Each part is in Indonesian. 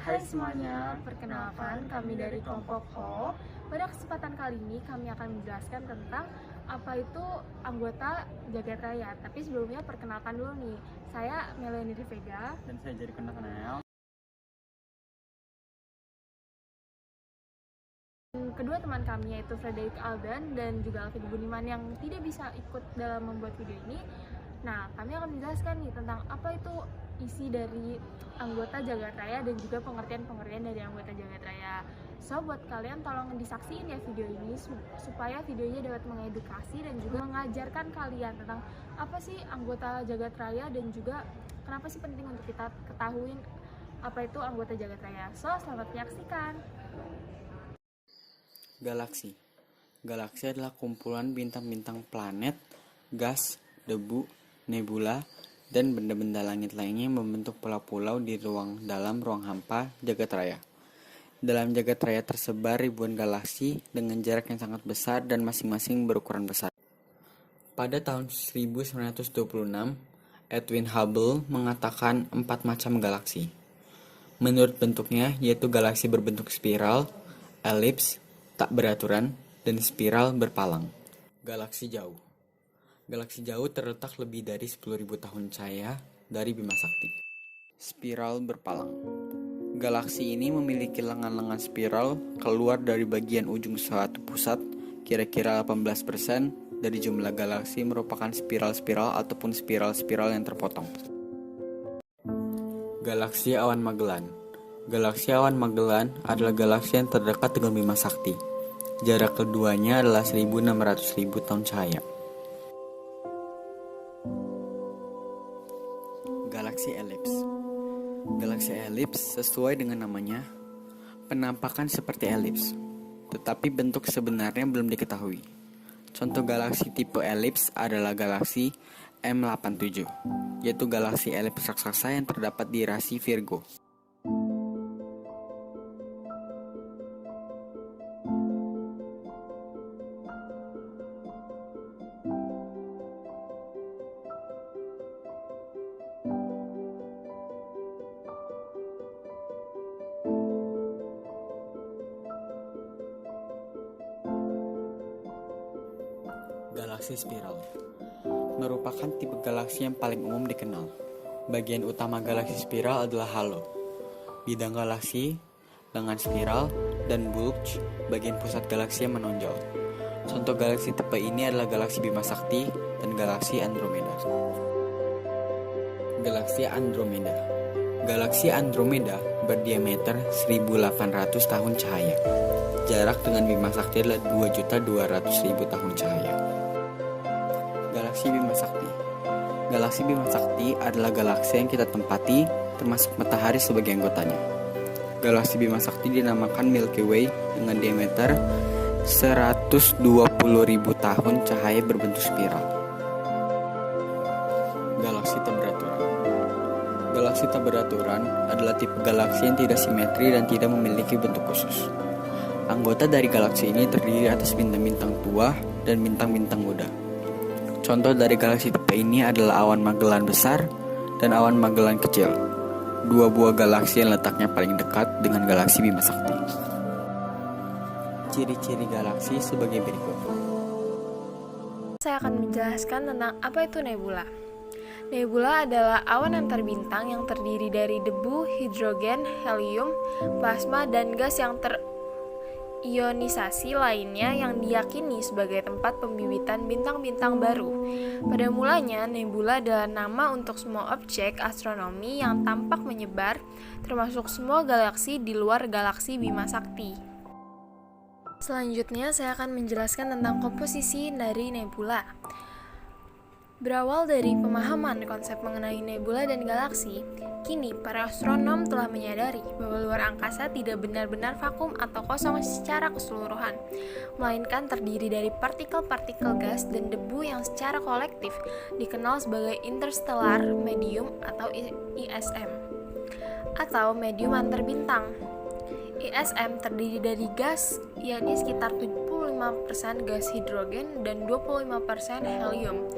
Hai semuanya, perkenalkan kami dari kelompok Ho. Pada kesempatan kali ini kami akan menjelaskan tentang apa itu anggota Jagat Raya. Tapi sebelumnya perkenalkan dulu nih, saya Melanie Vega. Dan saya jadi Nathanael. Kedua teman kami yaitu Frederick Aldan dan juga Alfie Buniman yang tidak bisa ikut dalam membuat video ini. Nah, kami akan menjelaskan nih tentang apa itu isi dari anggota Jagat Raya dan juga pengertian-pengertian dari anggota Jagat Raya. So, buat kalian tolong disaksiin ya video ini supaya videonya dapat mengedukasi dan juga mengajarkan kalian tentang apa sih anggota Jagat Raya dan juga kenapa sih penting untuk kita ketahuin apa itu anggota Jagat Raya. So, selamat menyaksikan. Galaksi. Galaksi adalah kumpulan bintang-bintang planet, gas, debu, nebula, dan benda-benda langit lainnya yang membentuk pulau-pulau di dalam ruang hampa Jagat Raya. Dalam Jagat Raya tersebar ribuan galaksi dengan jarak yang sangat besar dan masing-masing berukuran besar. Pada tahun 1926, Edwin Hubble mengatakan 4 macam galaksi. Menurut bentuknya, yaitu galaksi berbentuk spiral, elips, tak beraturan, dan spiral berpalang. Galaksi jauh. Galaksi jauh terletak lebih dari 10.000 tahun cahaya dari Bima Sakti. Spiral berpalang. Galaksi ini memiliki lengan-lengan spiral keluar dari bagian ujung suatu pusat. Kira-kira 18% dari jumlah galaksi merupakan spiral-spiral ataupun spiral-spiral yang terpotong. Galaksi Awan Magellan. Galaksi Awan Magellan adalah galaksi yang terdekat dengan Bima Sakti. Jarak keduanya adalah 1.600.000 tahun cahaya. Galaksi Elips. Galaksi Elips sesuai dengan namanya, penampakan seperti elips, tetapi bentuk sebenarnya belum diketahui. Contoh galaksi tipe elips adalah galaksi M87, yaitu galaksi elips raksasa yang terdapat di rasi Virgo. Galaksi spiral merupakan tipe galaksi yang paling umum dikenal. Bagian utama galaksi spiral adalah halo, bidang galaksi, lengan spiral, dan bulge, bagian pusat galaksi yang menonjol. Contoh galaksi tipe ini adalah galaksi Bima Sakti dan galaksi Andromeda. Galaksi Andromeda. Galaksi Andromeda berdiameter 1.800 tahun cahaya. Jarak dengan Bima Sakti adalah 2.200.000 tahun cahaya. Galaksi Bima Sakti. Galaksi Bima Sakti adalah galaksi yang kita tempati, termasuk matahari sebagai anggotanya. Galaksi Bima Sakti dinamakan Milky Way dengan diameter 120.000 tahun cahaya berbentuk spiral. Galaksi tak beraturan. Galaksi tak beraturan adalah tipe galaksi yang tidak simetri dan tidak memiliki bentuk khusus. Anggota dari galaksi ini terdiri atas bintang-bintang tua dan bintang-bintang muda. Contoh dari galaksi tipe ini adalah awan Magellan besar dan awan Magellan kecil, dua buah galaksi yang letaknya paling dekat dengan galaksi Bima Sakti. Ciri-ciri galaksi sebagai berikut. Saya akan menjelaskan tentang apa itu nebula. Nebula adalah awan antar bintang yang terdiri dari debu, hidrogen, helium, plasma, dan gas yang ionisasi lainnya yang diyakini sebagai tempat pembibitan bintang-bintang baru. Pada mulanya, nebula adalah nama untuk semua objek astronomi yang tampak menyebar, termasuk semua galaksi di luar galaksi Bima Sakti. Selanjutnya, saya akan menjelaskan tentang komposisi dari nebula. Berawal dari pemahaman konsep mengenai nebula dan galaksi, kini para astronom telah menyadari bahwa luar angkasa tidak benar-benar vakum atau kosong secara keseluruhan, melainkan terdiri dari partikel-partikel gas dan debu yang secara kolektif dikenal sebagai interstellar medium atau ISM, atau medium antar bintang. ISM terdiri dari gas, yakni sekitar 75% gas hidrogen dan 25% helium.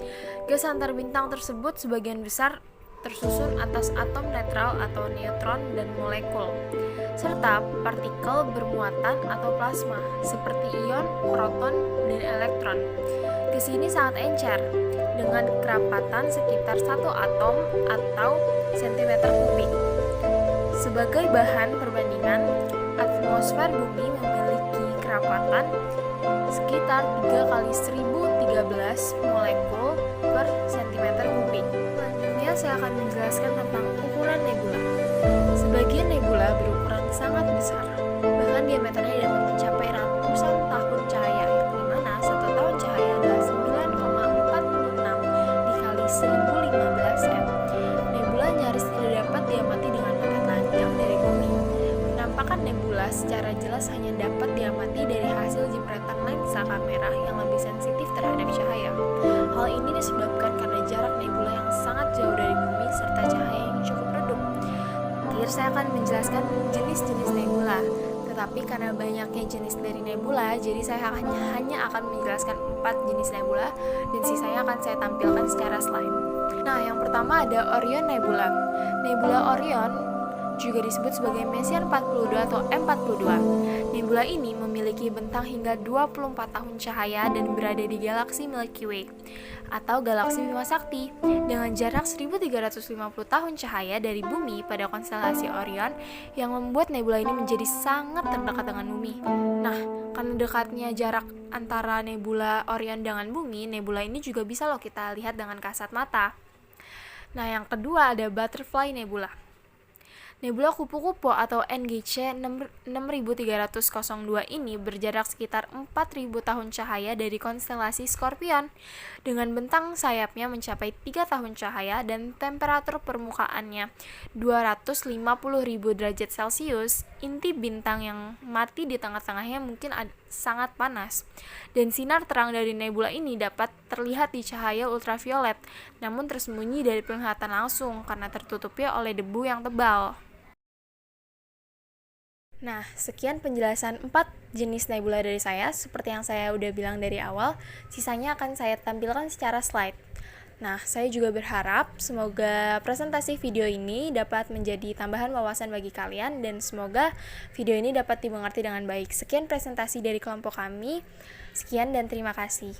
Gas antar bintang tersebut sebagian besar tersusun atas atom netral atau neutron dan molekul, serta partikel bermuatan atau plasma seperti ion, proton, dan elektron. Kesini sangat encer, dengan kerapatan sekitar 1 atom atau cm kubik. Sebagai bahan perbandingan, atmosfer bumi memiliki kerapatan sekitar 3 kali 1013 molekul per cm kubik. Selanjutnya saya akan menjelaskan tentang ukuran nebula. Sebagian nebula berukuran sangat besar, bahkan diameternya dapat mencapai ratusan tahun cahaya, yang dimana 1 tahun cahaya adalah 9,46 dikali 1015 m. Nebula nyaris tidak dapat diamati dengan mata telanjang dari bumi. Penampakan nebula secara jelas hanya dapat diamati dari hasil jepretan lensa kamera yang lebih sensitif terhadap cahaya. Hal ini disebabkan karena jarak nebula yang sangat jauh dari bumi serta cahaya yang cukup redup. Terakhir, saya akan menjelaskan jenis-jenis nebula. Tetapi karena banyaknya jenis dari nebula, jadi saya hanya akan menjelaskan 4 jenis nebula dan sisanya akan saya tampilkan secara slide. Nah, yang pertama ada Orion Nebula. Nebula Orion juga disebut sebagai Messier 42 atau M42. Nebula ini memiliki bentang hingga 24 tahun cahaya dan berada di galaksi Milky Way atau galaksi Bima Sakti dengan jarak 1350 tahun cahaya dari bumi pada konstelasi Orion, yang membuat nebula ini menjadi sangat terdekat dengan bumi. Nah, karena dekatnya jarak antara nebula Orion dengan bumi, nebula ini juga bisa loh kita lihat dengan kasat mata. Nah, yang kedua ada Butterfly Nebula. Nebula kupu-kupu atau NGC 6302 ini berjarak sekitar 4000 tahun cahaya dari konstelasi Scorpion, dengan bentang sayapnya mencapai 3 tahun cahaya dan temperatur permukaannya 250.000 derajat Celcius. Inti bintang yang mati di tengah-tengahnya mungkin sangat panas, dan sinar terang dari nebula ini dapat terlihat di cahaya ultraviolet, namun tersembunyi dari penglihatan langsung karena tertutupi oleh debu yang tebal. Nah, sekian penjelasan 4 jenis nebula dari saya. Seperti yang saya udah bilang dari awal, sisanya akan saya tampilkan secara slide. Nah, saya juga berharap semoga presentasi video ini dapat menjadi tambahan wawasan bagi kalian, dan semoga video ini dapat dimengerti dengan baik. Sekian presentasi dari kelompok kami. Sekian dan terima kasih.